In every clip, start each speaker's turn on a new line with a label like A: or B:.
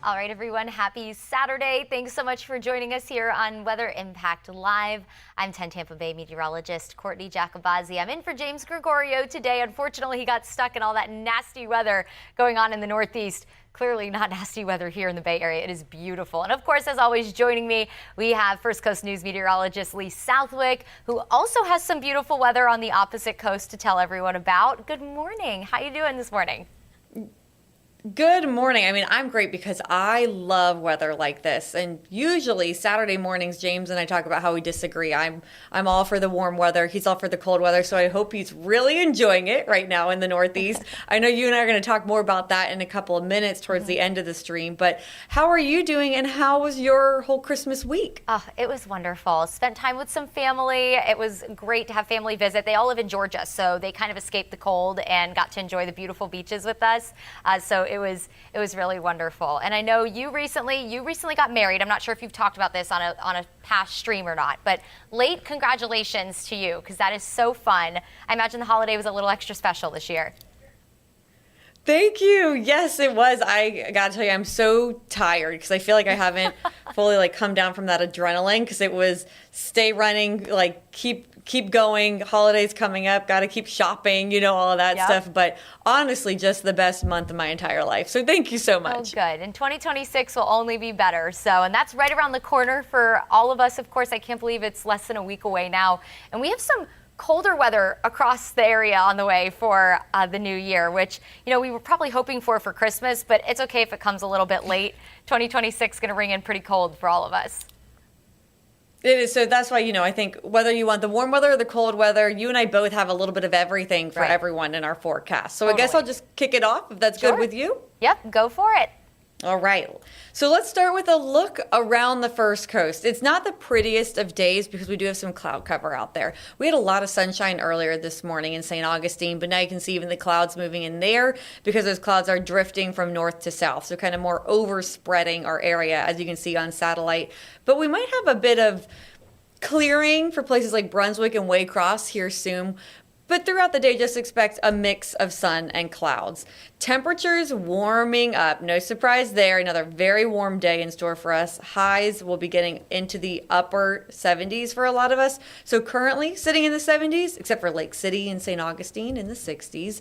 A: All right, everyone, happy Saturday. Thanks so much for joining us here on Weather Impact Live. I'm 10 Tampa Bay meteorologist Courtney Jacobazzi. I'm in for James Gregorio today. Unfortunately, he got stuck in all that nasty weather going on in the Northeast. Clearly not nasty weather here in the Bay Area. It is beautiful. And of course, as always, joining me, we have First Coast News meteorologist Lee Southwick, who also has some beautiful weather on the opposite coast to tell everyone about. Good morning. How you doing this morning?
B: Good morning. I mean, I'm great because I love weather like this. And usually Saturday mornings, James and I talk about how we disagree. I'm all for the warm weather. He's all for the cold weather. So I hope he's really enjoying it right now in the Northeast. I know you and I are going to talk more about that in a couple of minutes towards the end of the stream. But how are you doing and how was your whole Christmas week?
A: Oh, it was wonderful. Spent time with some family. It was great to have family visit. They all live in Georgia, so they kind of escaped the cold and got to enjoy the beautiful beaches with us. So it was really wonderful. And I know you recently got married. I'm not sure if you've talked about this on a past stream or not, but late congratulations to you, because that is so fun. I imagine the holiday was a little extra special this year.
B: Thank you. Yes, it was. I got to tell you, I'm so tired because I feel like I haven't fully come down from that adrenaline, because it was stay running, keep going, holidays coming up, got to keep shopping, all of that stuff. But honestly, just the best month of my entire life. So thank you so much.
A: Oh, good. And 2026 will only be better. And that's right around the corner for all of us. Of course, I can't believe it's less than a week away now. And we have some colder weather across the area on the way for the new year, which, we were probably hoping for Christmas, but it's okay if it comes a little bit late. 2026 is going to ring in pretty cold for all of us.
B: It is. So that's why, I think whether you want the warm weather or the cold weather, you and I both have a little bit of everything for everyone in our forecast. So totally. I guess I'll just kick it off if that's good with you.
A: Yep, go for it.
B: All right. So let's start with a look around the First Coast. It's not the prettiest of days because we do have some cloud cover out there. We had a lot of sunshine earlier this morning in St. Augustine, but now you can see even the clouds moving in there because those clouds are drifting from north to south. So kind of more overspreading our area, as you can see on satellite. But we might have a bit of clearing for places like Brunswick and Waycross here soon. But throughout the day, just expect a mix of sun and clouds. Temperatures warming up. No surprise there. Another very warm day in store for us. Highs will be getting into the upper 70s for a lot of us. So currently sitting in the 70s, except for Lake City and St. Augustine in the 60s.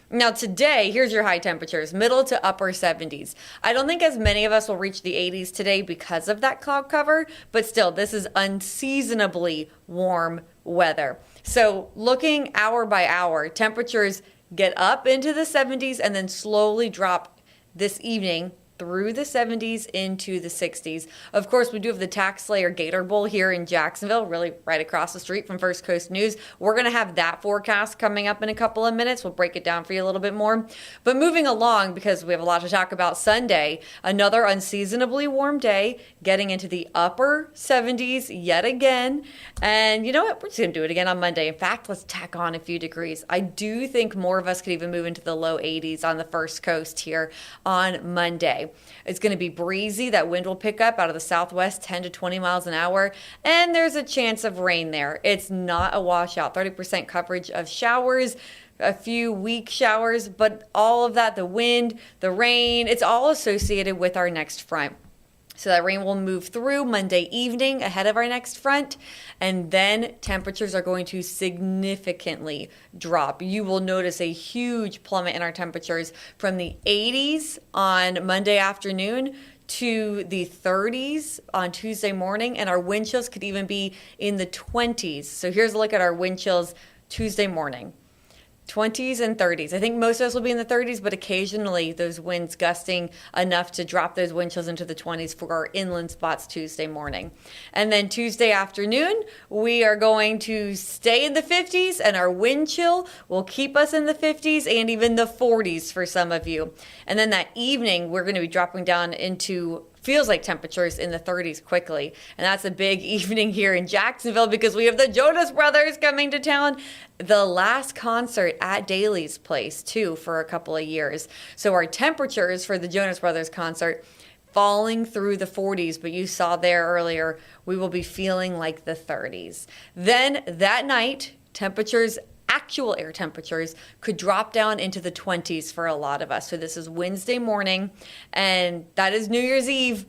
B: Now today, here's your high temperatures, middle to upper 70s. I don't think as many of us will reach the 80s today because of that cloud cover, but still, this is unseasonably warm weather. So looking hour by hour, temperatures get up into the 70s and then slowly drop this evening through the 70s into the 60s. Of course, we do have the Tax Slayer Gator Bowl here in Jacksonville, really right across the street from First Coast News. We're going to have that forecast coming up in a couple of minutes. We'll break it down for you a little bit more. But moving along, because we have a lot to talk about, Sunday, another unseasonably warm day, getting into the upper 70s yet again. And you know what? We're just going to do it again on Monday. In fact, let's tack on a few degrees. I do think more of us could even move into the low 80s on the First Coast here on Monday. It's going to be breezy. That wind will pick up out of the southwest, 10 to 20 miles an hour. And there's a chance of rain there. It's not a washout. 30% coverage of showers, a few weak showers, but all of that, the wind, the rain, it's all associated with our next front. So that rain will move through Monday evening ahead of our next front, and then temperatures are going to significantly drop. You will notice a huge plummet in our temperatures from the 80s on Monday afternoon to the 30s on Tuesday morning, and our wind chills could even be in the 20s. So here's a look at our wind chills Tuesday morning. 20s and 30s. I think most of us will be in the 30s, but occasionally those winds gusting enough to drop those wind chills into the 20s for our inland spots Tuesday morning. And then Tuesday afternoon, we are going to stay in the 50s, and our wind chill will keep us in the 50s and even the 40s for some of you. And then that evening, we're going to be dropping down into feels like temperatures in the 30s quickly. And that's a big evening here in Jacksonville because we have the Jonas Brothers coming to town. The last concert at Daly's Place, too, for a couple of years. So our temperatures for the Jonas Brothers concert, falling through the 40s, but you saw there earlier, we will be feeling like the 30s. Then that night, actual air temperatures could drop down into the 20s for a lot of us. So this is Wednesday morning, and that is New Year's Eve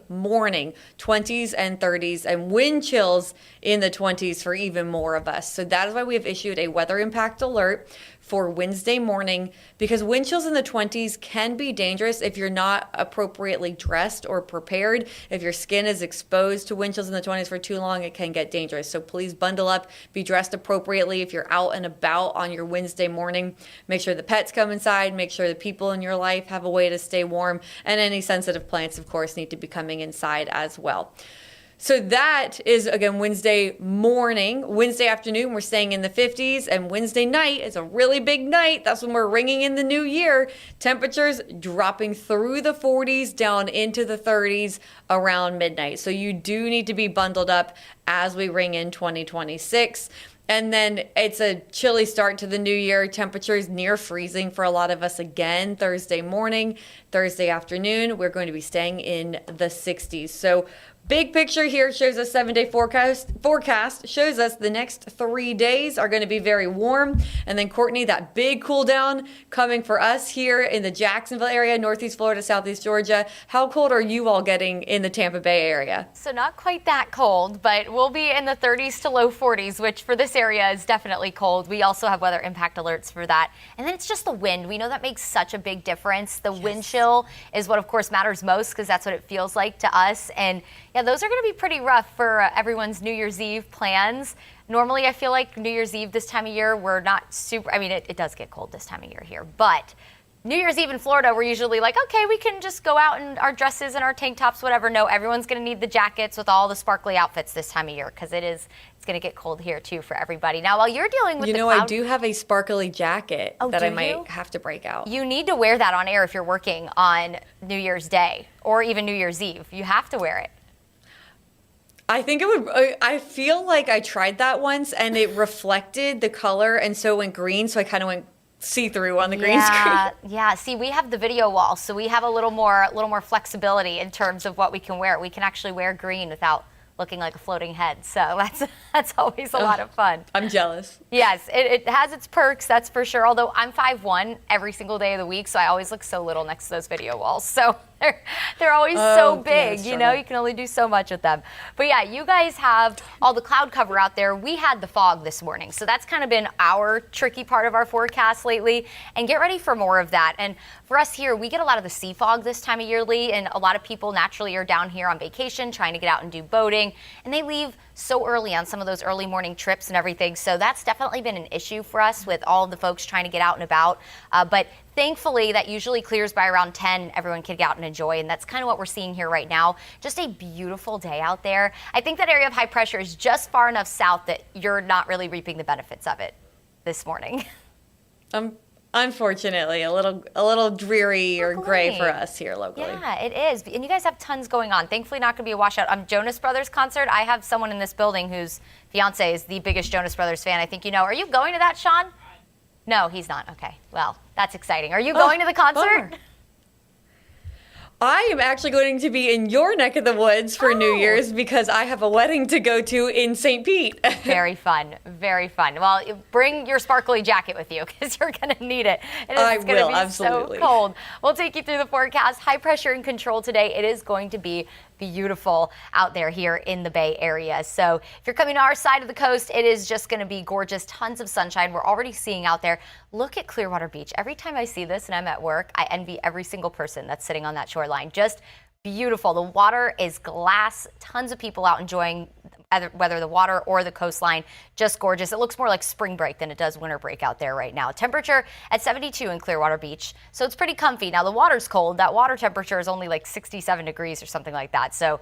B: morning, 20s and 30s, and wind chills in the 20s for even more of us. So that is why we have issued a weather impact alert for Wednesday morning, because wind chills in the 20s can be dangerous if you're not appropriately dressed or prepared. If your skin is exposed to wind chills in the 20s for too long, it can get dangerous. So please bundle up, be dressed appropriately. If you're out and about on your Wednesday morning, make sure the pets come inside, make sure the people in your life have a way to stay warm, and any sensitive plants, of course, need to be coming inside as well. So that is, again, Wednesday morning. Wednesday afternoon, we're staying in the 50s, and Wednesday night is a really big night. That's when we're ringing in the new year. Temperatures dropping through the 40s down into the 30s around midnight. So you do need to be bundled up as we ring in 2026. And then it's a chilly start to the new year. Temperatures near freezing for a lot of us again Thursday morning. Thursday afternoon, we're going to be staying in the 60s. So big picture here shows us 7-day forecast shows us the next 3 days are going to be very warm. And then Courtney, that big cool down coming for us here in the Jacksonville area, Northeast Florida, Southeast Georgia. How cold are you all getting in the Tampa Bay area?
A: So not quite that cold, but we'll be in the 30s to low 40s, which for this area is definitely cold. We also have weather impact alerts for that. And then it's just the wind. We know that makes such a big difference. The wind chill is what, of course, matters most, because that's what it feels like to us. And yeah, those are going to be pretty rough for everyone's New Year's Eve plans. Normally, I feel like New Year's Eve this time of year, we're not super, I mean, it does get cold this time of year here, but New Year's Eve in Florida, we're usually like, okay, we can just go out in our dresses and our tank tops, whatever. No, everyone's going to need the jackets with all the sparkly outfits this time of year, because it's going to get cold here too for everybody. Now, while you're dealing with
B: I do have a sparkly jacket that I might have to break out.
A: You need to wear that on air if you're working on New Year's Day or even New Year's Eve. You have to wear it.
B: I think it would, I feel like I tried that once and it reflected the color, and so it went green, so I kind of went see-through on the green screen.
A: Yeah, see, we have the video wall, so we have a little more flexibility in terms of what we can wear. We can actually wear green without looking like a floating head, so that's always a lot of fun.
B: I'm jealous.
A: Yes, it has its perks, that's for sure, although I'm 5'1" every single day of the week, so I always look so little next to those video walls. So they're always so big, you know, you can only do so much with them. But yeah, you guys have all the cloud cover out there. We had the fog this morning, so that's kind of been our tricky part of our forecast lately, and get ready for more of that. And for us here, we get a lot of the sea fog this time of year, Lee, and a lot of people naturally are down here on vacation trying to get out and do boating, and they leave so early on some of those early morning trips and everything. So that's definitely been an issue for us with all of the folks trying to get out and about. But thankfully, that usually clears by around 10. Everyone can get out and enjoy, and that's kind of what we're seeing here right now. Just a beautiful day out there. I think that area of high pressure is just far enough south that you're not really reaping the benefits of it this morning.
B: Unfortunately, a little dreary or gray for us here locally.
A: Yeah, it is. And you guys have tons going on. Thankfully, not going to be a washout. Jonas Brothers concert. I have someone in this building whose fiance is the biggest Jonas Brothers fan I think you know. Are you going to that, Sean? No, he's not. Okay. Well, that's exciting. Are you going to the concert?
B: Bummer. I am actually going to be in your neck of the woods for New Year's because I have a wedding to go to in St. Pete.
A: Very fun. Very fun. Well, bring your sparkly jacket with you because you're going to need it. It's going to be
B: absolutely.
A: So cold. We'll take you through the forecast. High pressure and control today. It is going to be beautiful out there here in the Bay Area. So if you're coming to our side of the coast, it is just going to be gorgeous. Tons of sunshine. We're already seeing out there. Look at Clearwater Beach. Every time I see this and I'm at work, I envy every single person that's sitting on that shoreline. Just beautiful. The water is glass. Tons of people out enjoying whether the water or the coastline. Just gorgeous. It looks more like spring break than it does winter break out there right now. Temperature at 72 in Clearwater Beach. So it's pretty comfy. Now the water's cold. That water temperature is only like 67 degrees or something like that. So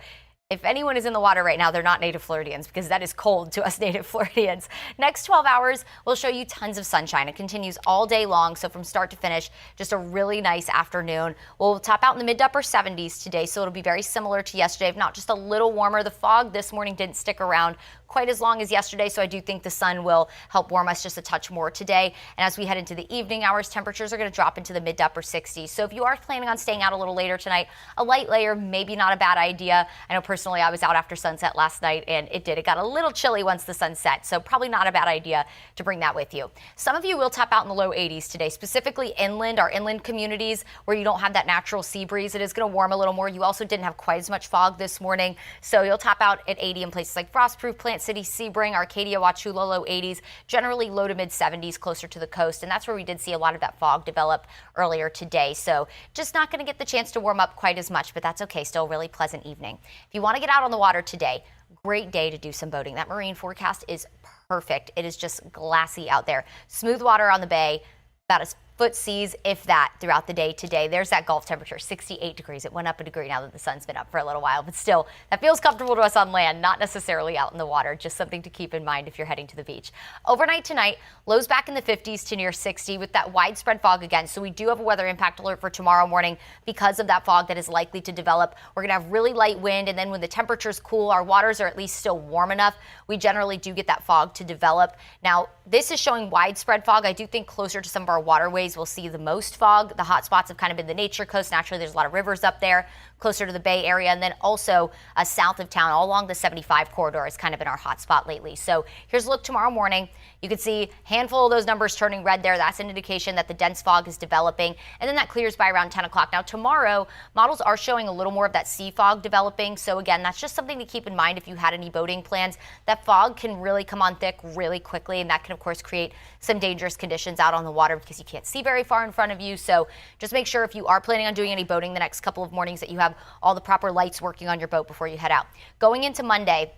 A: if anyone is in the water right now, they're not native Floridians, because that is cold to us native Floridians. Next 12 hours, we'll show you tons of sunshine. It continues all day long, so from start to finish, just a really nice afternoon. We'll top out in the mid to upper 70s today, so it'll be very similar to yesterday, if not just a little warmer. The fog this morning didn't stick around quite as long as yesterday, so I do think the sun will help warm us just a touch more today. And as we head into the evening hours, temperatures are going to drop into the mid to upper 60s. So if you are planning on staying out a little later tonight, a light layer, maybe not a bad idea. I know personally I was out after sunset last night, and it got a little chilly once the sun set, so probably not a bad idea to bring that with you. Some of you will top out in the low 80s today, specifically inland, our inland communities where you don't have that natural sea breeze. It is going to warm a little more. You also didn't have quite as much fog this morning, so you'll top out at 80 in places like Frostproof, Plant City, Sebring, Arcadia, Wauchula, low 80s, generally low to mid 70s closer to the coast, and that's where we did see a lot of that fog develop earlier today. So just not going to get the chance to warm up quite as much, but that's okay. Still a really pleasant evening. If you want to get out on the water today, great day to do some boating. That marine forecast is perfect. It is just glassy out there. Smooth water on the bay, about a foot seas, if that, throughout the day today. There's that Gulf temperature, 68 degrees. It went up a degree now that the sun's been up for a little while, but still, that feels comfortable to us on land, not necessarily out in the water. Just something to keep in mind if you're heading to the beach. Overnight tonight, lows back in the 50s to near 60 with that widespread fog again. So we do have a weather impact alert for tomorrow morning because of that fog that is likely to develop. We're going to have really light wind, and then when the temperatures cool, our waters are at least still warm enough. We generally do get that fog to develop. Now, this is showing widespread fog. I do think closer to some of our waterways we'll see the most fog. The hot spots have kind of been the nature coast. Naturally, there's a lot of rivers up there closer to the Bay Area, and then also south of town, all along the 75 corridor has kind of been our hot spot lately. So here's a look tomorrow morning. You can see a handful of those numbers turning red there. That's an indication that the dense fog is developing, and then that clears by around 10 o'clock. Now tomorrow, models are showing a little more of that sea fog developing. So again, that's just something to keep in mind if you had any boating plans. That fog can really come on thick really quickly, and that can of course create some dangerous conditions out on the water because you can't see very far in front of you. So just make sure if you are planning on doing any boating the next couple of mornings that you have all the proper lights working on your boat before you head out. Going into Monday,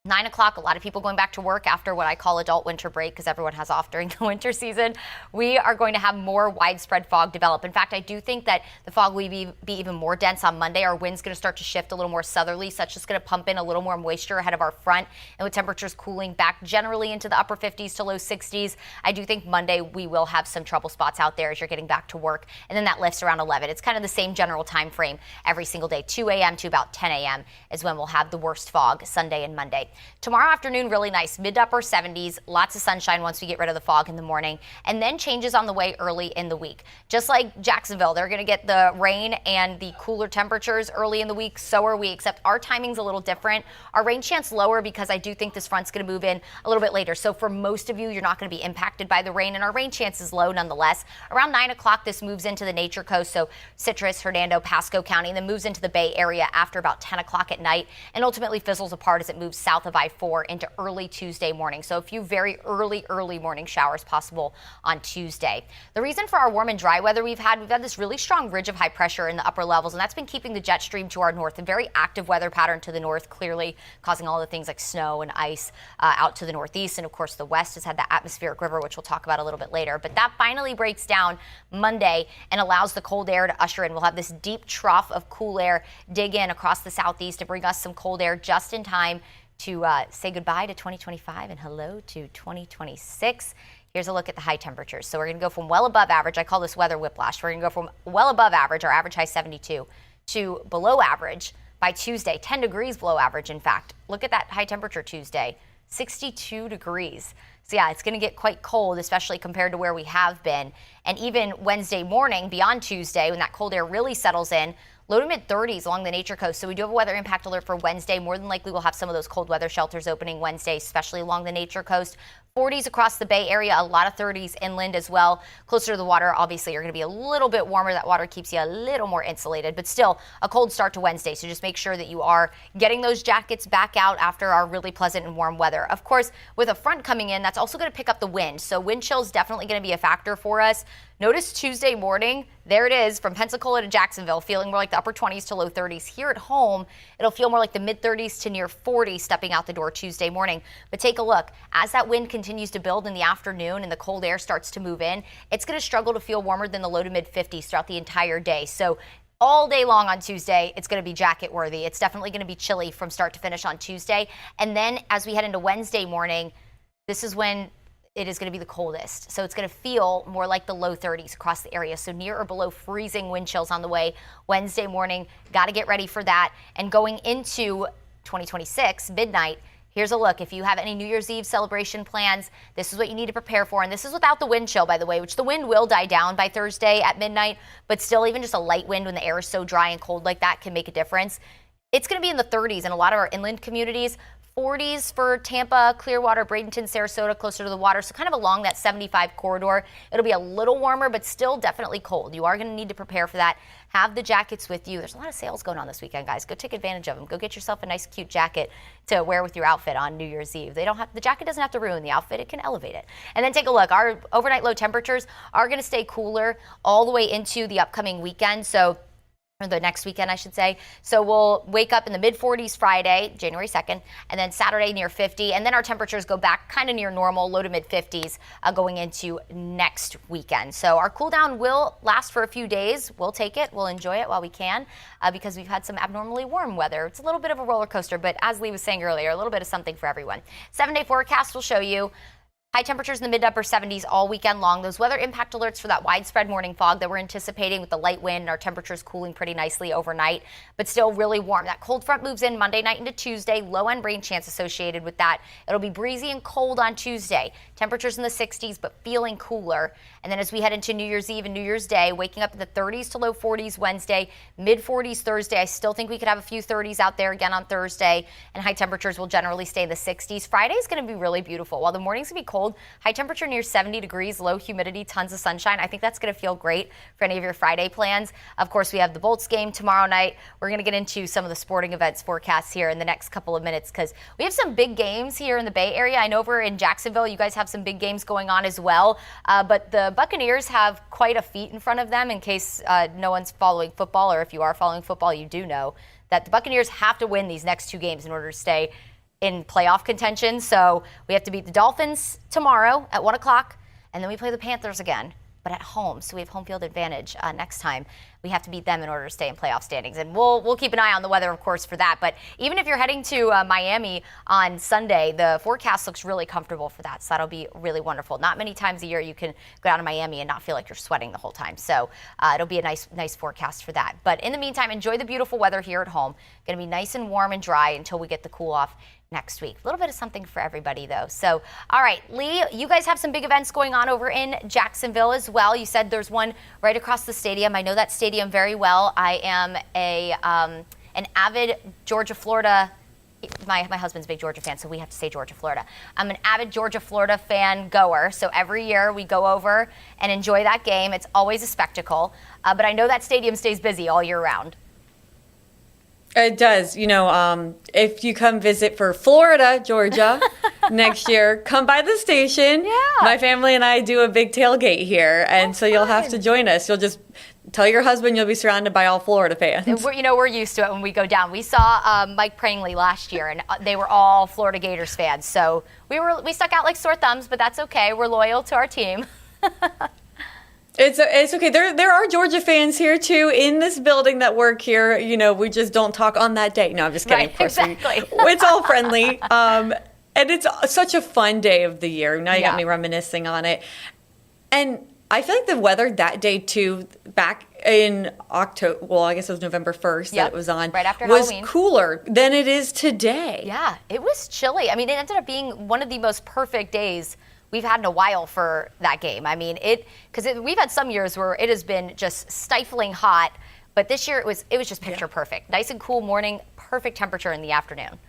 A: 9 o'clock, a lot of people going back to work after what I call adult winter break because everyone has off during the winter season. We are going to have more widespread fog develop. In fact, I do think that the fog will be even more dense on Monday. Our wind's going to start to shift a little more southerly, so that's just going to pump in a little more moisture ahead of our front. And with temperatures cooling back generally into the upper 50s to low 60s, I do think Monday we will have some trouble spots out there as you're getting back to work. And then that lifts around 11. It's kind of the same general time frame every single day. 2 a.m. to about 10 a.m. is when we'll have the worst fog, Sunday and Monday. Tomorrow afternoon, really nice, mid to upper 70s, lots of sunshine once we get rid of the fog in the morning, and then changes on the way early in the week. Just like Jacksonville, they're going to get the rain and the cooler temperatures early in the week. So are we, except our timing's a little different. Our rain chance lower because I do think this front's going to move in a little bit later. So for most of you, you're not going to be impacted by the rain, and our rain chance is low nonetheless. Around 9 o'clock, this moves into the nature coast, so Citrus, Hernando, Pasco County, and then moves into the Bay Area after about 10 o'clock at night, and ultimately fizzles apart as it moves south of I-4 into early Tuesday morning. So a few very early morning showers possible on Tuesday. The reason for our warm and dry weather we've had this really strong ridge of high pressure in the upper levels, and that's been keeping the jet stream to our north. A very active weather pattern to the north, clearly causing all the things like snow and ice out to the northeast. And of course, the west has had the atmospheric river, which we'll talk about a little bit later. But that finally breaks down Monday and allows the cold air to usher in. We'll have this deep trough of cool air dig in across the southeast to bring us some cold air just in time to say goodbye to 2025 and hello to 2026. Here's a look at the high temperatures. So we're going to go from well above average. I call this weather whiplash. We're going to go from well above average, our average high 72, to below average by Tuesday, 10 degrees below average, in fact. Look at that high temperature Tuesday, 62 degrees. So yeah, it's going to get quite cold, especially compared to where we have been. And even Wednesday morning, beyond Tuesday, when that cold air really settles in, low to mid 30s along the nature coast. So we do have a weather impact alert for Wednesday. More than likely, we'll have some of those cold weather shelters opening Wednesday, especially along the nature coast. 40s across the Bay Area, a lot of 30s inland as well. Closer to the water, obviously, you're going to be a little bit warmer. That water keeps you a little more insulated, but still a cold start to Wednesday. So just make sure that you are getting those jackets back out after our really pleasant and warm weather. Of course, with a front coming in, that's also going to pick up the wind. So wind chill is definitely going to be a factor for us. Notice Tuesday morning, there it is, from Pensacola to Jacksonville, feeling more like the upper 20s to low 30s. Here at home, it'll feel more like the mid 30s to near 40 stepping out the door Tuesday morning. But take a look. As that wind continues to build in the afternoon and the cold air starts to move in, it's going to struggle to feel warmer than the low to mid 50s throughout the entire day. So all day long on Tuesday, it's going to be jacket worthy. It's definitely going to be chilly from start to finish on Tuesday. And then as we head into Wednesday morning, this is when it is going to be the coldest. So it's going to feel more like the low 30s across the area. So near or below freezing wind chills on the way Wednesday morning. Got to get ready for that. And going into 2026, midnight, here's a look. If you have any New Year's Eve celebration plans, this is what you need to prepare for. And this is without the wind chill, by the way, which the wind will die down by Thursday at midnight. But still, even just a light wind when the air is so dry and cold like that can make a difference. It's going to be in the 30s in a lot of our inland communities. 40s for Tampa, Clearwater, Bradenton, Sarasota, closer to the water. So kind of along that 75 corridor. It'll be a little warmer, but still definitely cold. You are going to need to prepare for that. Have the jackets with you. There's a lot of sales going on this weekend, guys. Go take advantage of them. Go get yourself a nice, cute jacket to wear with your outfit on New Year's Eve. The jacket doesn't have to ruin the outfit. It can elevate it. And then take a look. Our overnight low temperatures are going to stay cooler all the way into the upcoming weekend. So or the next weekend, I should say. So we'll wake up in the mid-40s Friday, January 2nd, and then Saturday near 50. And then our temperatures go back kind of near normal, low to mid-50s going into next weekend. So our cool down will last for a few days. We'll take it. We'll enjoy it while we can because we've had some abnormally warm weather. It's a little bit of a roller coaster, but as Lee was saying earlier, a little bit of something for everyone. 7-day forecast will show you high temperatures in the mid to upper 70s all weekend long. Those weather impact alerts for that widespread morning fog that we're anticipating with the light wind and our temperatures cooling pretty nicely overnight, but still really warm. That cold front moves in Monday night into Tuesday. Low end rain chance associated with that. It'll be breezy and cold on Tuesday. Temperatures in the 60s, but feeling cooler. And then as we head into New Year's Eve and New Year's Day, waking up in the 30s to low 40s Wednesday, mid 40s Thursday. I still think we could have a few 30s out there again on Thursday, and high temperatures will generally stay in the 60s. Friday is going to be really beautiful. While the morning's going to be cold, high temperature near 70 degrees, low humidity, tons of sunshine. I think that's going to feel great for any of your Friday plans. Of course, we have the Bolts game tomorrow night. We're going to get into some of the sporting events forecasts here in the next couple of minutes because we have some big games here in the Bay Area. I know over in Jacksonville, you guys have some big games going on as well. But the Buccaneers have quite a feat in front of them in case no one's following football, or if you are following football, you do know that the Buccaneers have to win these next two games in order to stay in playoff contention. So we have to beat the Dolphins tomorrow at 1 o'clock, and then we play the Panthers again, but at home. So we have home field advantage next time. We have to beat them in order to stay in playoff standings. And we'll keep an eye on the weather, of course, for that. But even if you're heading to Miami on Sunday, the forecast looks really comfortable for that. So that'll be really wonderful. Not many times a year you can go down to Miami and not feel like you're sweating the whole time. So it'll be a nice forecast for that. But in the meantime, enjoy the beautiful weather here at home. Going to be nice and warm and dry until we get the cool off next week. A little bit of something for everybody, though. So, all right, Lee, you guys have some big events going on over in Jacksonville as well. You said there's one right across the stadium. I know that stadium very well. I am an avid Georgia, Florida. My husband's a big Georgia fan, so we have to say Georgia, Florida. I'm an avid Georgia, Florida fan goer. So every year we go over and enjoy that game. It's always a spectacle. But I know that stadium stays busy all year round.
B: It does. You know, if you come visit for Florida, Georgia next year, come by the station.
A: Yeah.
B: My family and I do a big tailgate here, and so you'll have to join us. You'll just tell your husband you'll be surrounded by all Florida fans.
A: We're used to it when we go down. We saw Mike Prangley last year, and they were all Florida Gators fans. So we stuck out like sore thumbs, but that's okay. We're loyal to our team.
B: It's okay. There are Georgia fans here too in this building that work here. You know, we just don't talk on that day. No, I'm just kidding.
A: Right, exactly.
B: It's all friendly. And it's such a fun day of the year. Now you got me reminiscing on it. And I feel like the weather that day too, back in October, well, I guess it was November 1st that it was on,
A: right after
B: was
A: Halloween.
B: cooler than it is today.
A: Yeah, it was chilly. I mean, it ended up being one of the most perfect days we've had in a while for that game. I mean, we've had some years where it has been just stifling hot, but this year it was just picture perfect. Nice and cool morning, perfect temperature in the afternoon.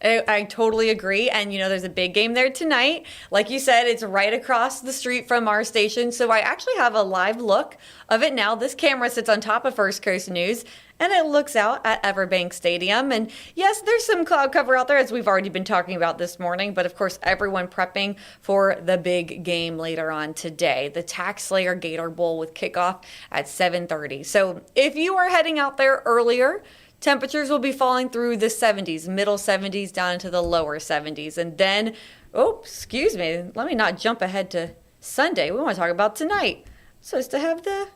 B: I totally agree. And, you know, there's a big game there tonight. Like you said, it's right across the street from our station. So I actually have a live look of it now. This camera sits on top of First Coast News, and it looks out at Everbank Stadium. And yes, there's some cloud cover out there, as we've already been talking about this morning. But of course, everyone prepping for the big game later on today, the Tax Slayer Gator Bowl with kickoff at 7:30. So if you are heading out there earlier, temperatures will be falling through the 70s, middle 70s down into the lower 70s. And then, excuse me, let me not jump ahead to Sunday. We want to talk about tonight. So it's to have the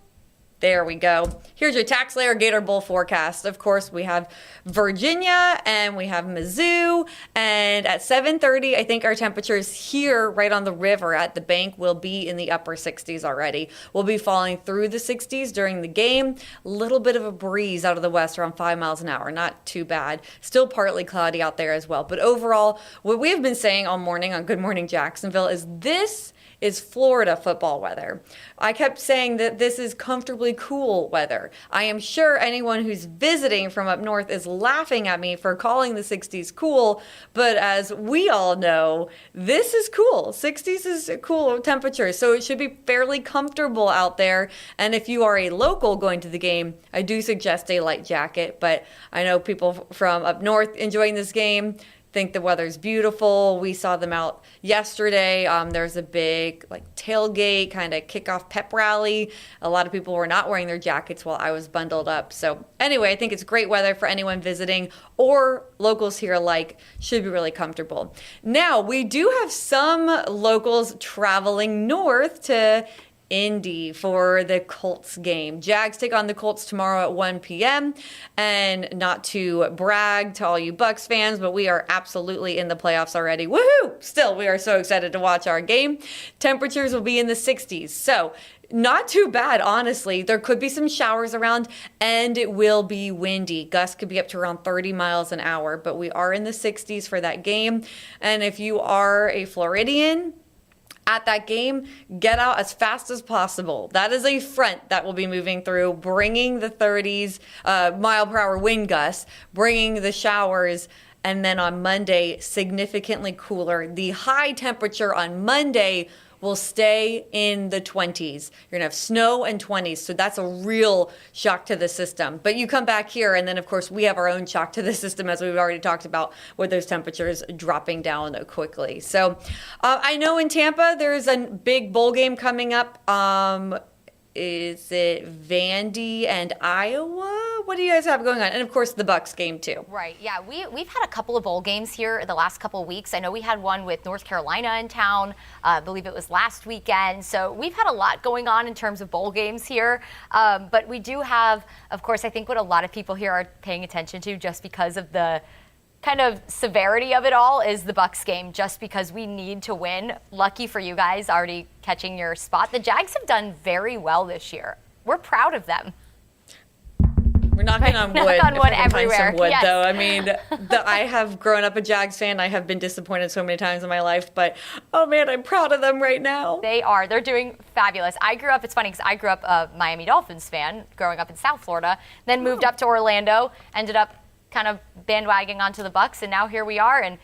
B: There we go. Here's your Tax Layer Gator Bowl forecast. Of course, we have Virginia and we have Mizzou. And at 7:30, I think our temperatures here right on the river at the bank will be in the upper 60s already. We'll be falling through the 60s during the game. A little bit of a breeze out of the west around 5 miles an hour. Not too bad. Still partly cloudy out there as well. But overall, what we have been saying all morning on Good Morning Jacksonville is this is Florida football weather. I kept saying that this is comfortably cool weather. I am sure anyone who's visiting from up north is laughing at me for calling the 60s cool, but as we all know, this is cool. 60s is a cool temperature, so it should be fairly comfortable out there. And if you are a local going to the game, I do suggest a light jacket, but I know people from up north enjoying this game think the weather's beautiful. We saw them out yesterday. There's a big tailgate kind of kickoff pep rally. A lot of people were not wearing their jackets while I was bundled up. So anyway, I think it's great weather for anyone visiting or locals here alike. Should be really comfortable. Now, we do have some locals traveling north to Indy for the Colts game. Jags take on the Colts tomorrow at 1 p.m. And not to brag to all you Bucs fans, but we are absolutely in the playoffs already. Woohoo! Still, we are so excited to watch our game. Temperatures will be in the 60s. So not too bad, honestly. There could be some showers around, and it will be windy. Gusts could be up to around 30 miles an hour, but we are in the 60s for that game. And if you are a Floridian at that game, get out as fast as possible. That is a front that will be moving through, bringing the 30s mile per hour wind gusts, bringing the showers, and then on Monday, significantly cooler. The high temperature on Monday will stay in the 20s. You're gonna have snow and 20s, so that's a real shock to the system. But you come back here, and then of course we have our own shock to the system, as we've already talked about, with those temperatures dropping down quickly. So I know in Tampa there's a big bowl game coming up. Is it Vandy and Iowa? What do you guys have going on? And of course the Bucs game too.
A: Right, yeah, we've had a couple of bowl games here the last couple of weeks. I know we had one with North Carolina in town. I believe it was last weekend. So we've had a lot going on in terms of bowl games here. But we do have, of course, I think what a lot of people here are paying attention to, just because of the kind of severity of it all, is the Bucs game, just because we need to win. Lucky for you guys, already catching your spot. The Jags have done very well this year. We're proud of them.
B: We're knocking on wood.
A: Knock on wood everywhere.
B: Find some wood,
A: yes.
B: though. I mean, I have grown up a Jags fan. I have been disappointed so many times in my life, but oh man, I'm proud of them right now.
A: They are. They're doing fabulous. I grew up, it's funny because I grew up a Miami Dolphins fan growing up in South Florida, then moved up to Orlando, ended up kind of bandwagoning onto the Bucs, and now here we are. And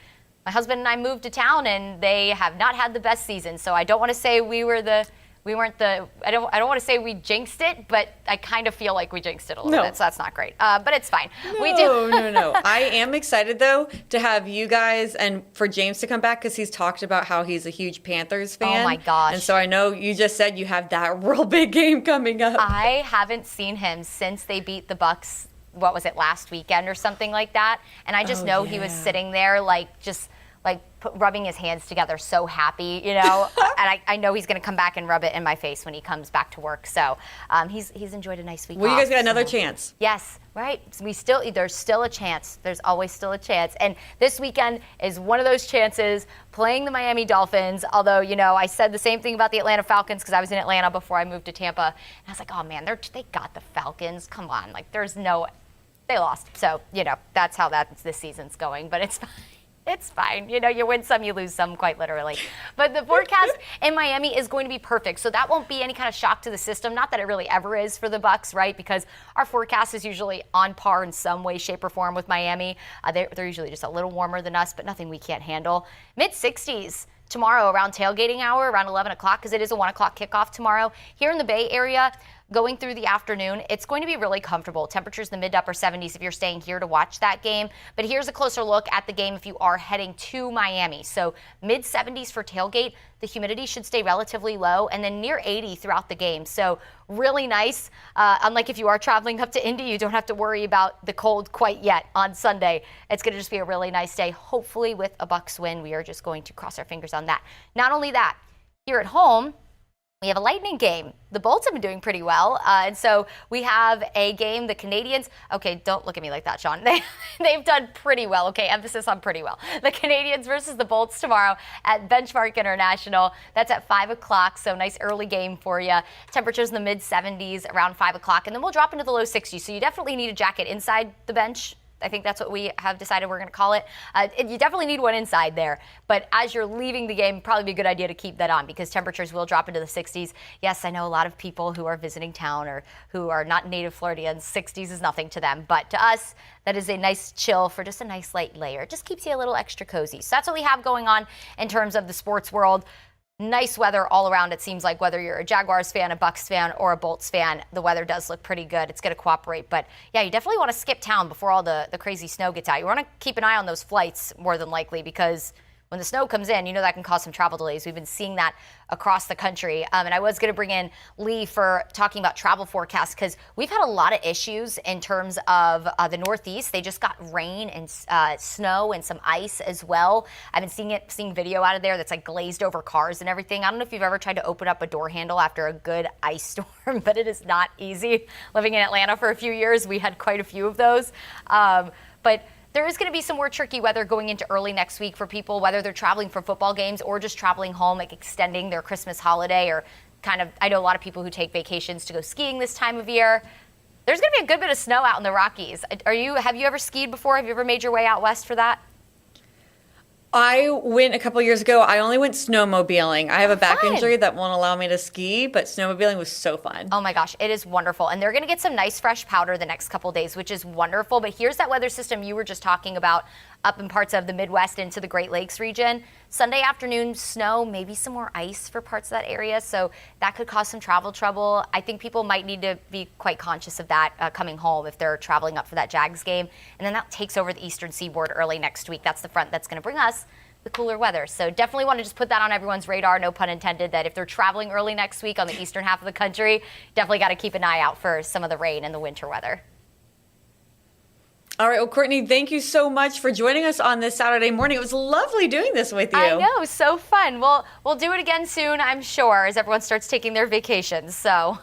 A: my husband and I moved to town, and they have not had the best season. So I don't want to say I don't want to say we jinxed it, but I kind of feel like we jinxed it a little bit, so that's not great. But it's fine.
B: No. I am excited, though, to have you guys and for James to come back, because he's talked about how he's a huge Panthers fan.
A: Oh, my gosh.
B: And so I know you just said you have that real big game coming up.
A: I haven't seen him since they beat the Bucs, what was it, last weekend or something like that. And I just know he was sitting there rubbing his hands together, so happy, you know. And I know he's going to come back and rub it in my face when he comes back to work. So he's enjoyed a nice week.
B: Well,
A: off,
B: you guys got another chance.
A: Yes, right. There's still a chance. There's always still a chance. And this weekend is one of those chances, playing the Miami Dolphins. Although, you know, I said the same thing about the Atlanta Falcons because I was in Atlanta before I moved to Tampa. And I was like, oh man, they got the Falcons. Come on, they lost. So, you know, that's how this season's going. But it's fine. It's fine. You know, you win some, you lose some, quite literally. But the forecast in Miami is going to be perfect. So that won't be any kind of shock to the system. Not that it really ever is for the Bucs, right? Because our forecast is usually on par in some way, shape, or form with Miami. They're usually just a little warmer than us, but nothing we can't handle. Mid-60s tomorrow around tailgating hour, around 11 o'clock, because it is a 1 o'clock kickoff tomorrow. Here in the Bay Area, going through the afternoon, it's going to be really comfortable. Temperatures in the mid to upper 70s if you're staying here to watch that game. But here's a closer look at the game if you are heading to Miami. So mid 70s for tailgate. The humidity should stay relatively low, and then near 80 throughout the game. So really nice. Unlike if you are traveling up to Indy, you don't have to worry about the cold quite yet on Sunday. It's going to just be a really nice day, hopefully with a Bucs win. We are just going to cross our fingers on that. Not only that, here at home, We have a Lightning game. The Bolts have been doing pretty well. And so we have a game, the Canadians. Okay, don't look at me like that, Sean. They've done pretty well. Okay, emphasis on pretty well. The Canadians versus the Bolts tomorrow at Benchmark International. That's at 5 o'clock, so nice early game for you. Temperatures in the mid-70s around 5 o'clock, and then we'll drop into the low 60s. So you definitely need a jacket inside the bench. I think that's what we have decided we're going to call it. You definitely need one inside there. But as you're leaving the game, probably be a good idea to keep that on because temperatures will drop into the 60s. Yes, I know a lot of people who are visiting town or who are not native Floridians, 60s is nothing to them. But to us, that is a nice chill for just a nice light layer. It just keeps you a little extra cozy. So that's what we have going on in terms of the sports world. Nice weather all around, it seems like, whether you're a Jaguars fan, a Bucks fan, or a Bolts fan. The weather does look pretty good. It's going to cooperate. But, yeah, you definitely want to skip town before all the crazy snow gets out. You want to keep an eye on those flights more than likely because when the snow comes in, you know that can cause some travel delays. We've been seeing that across the country. And I was going to bring in Lee for talking about travel forecasts because we've had a lot of issues in terms of the Northeast. They just got rain and snow and some ice as well. I've been seeing video out of there that's like glazed over cars and everything. I don't know if you've ever tried to open up a door handle after a good ice storm, but it is not easy. Living in Atlanta for a few years, we had quite a few of those. But there is going to be some more tricky weather going into early next week for people, whether they're traveling for football games or just traveling home, like extending their Christmas holiday or I know a lot of people who take vacations to go skiing this time of year. There's going to be a good bit of snow out in the Rockies. Have you ever skied before? Have you ever made your way out west for that?
B: I went a couple years ago. I only went snowmobiling. I have a back
A: fun.
B: injury that won't allow me to ski, but snowmobiling was so fun.
A: Oh my gosh, it is wonderful. And they're going to get some nice fresh powder the next couple days, which is wonderful. But here's that weather system you were just talking about up in parts of the Midwest into the Great Lakes region. Sunday afternoon, snow, maybe some more ice for parts of that area. So that could cause some travel trouble. I think people might need to be quite conscious of that coming home if they're traveling up for that Jags game. And then that takes over the eastern seaboard early next week. That's the front that's going to bring us the cooler weather. So definitely want to just put that on everyone's radar, no pun intended, that if they're traveling early next week on the eastern half of the country, definitely got to keep an eye out for some of the rain and the winter weather.
B: All right, well, Courtney, thank you so much for joining us on this Saturday morning. It was lovely doing this with you.
A: I know, so fun. We'll do it again soon, I'm sure, as everyone starts taking their vacations. So.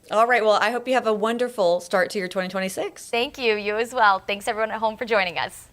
B: All right, well, I hope you have a wonderful start to your 2026.
A: Thank you. You as well. Thanks, everyone at home, for joining us.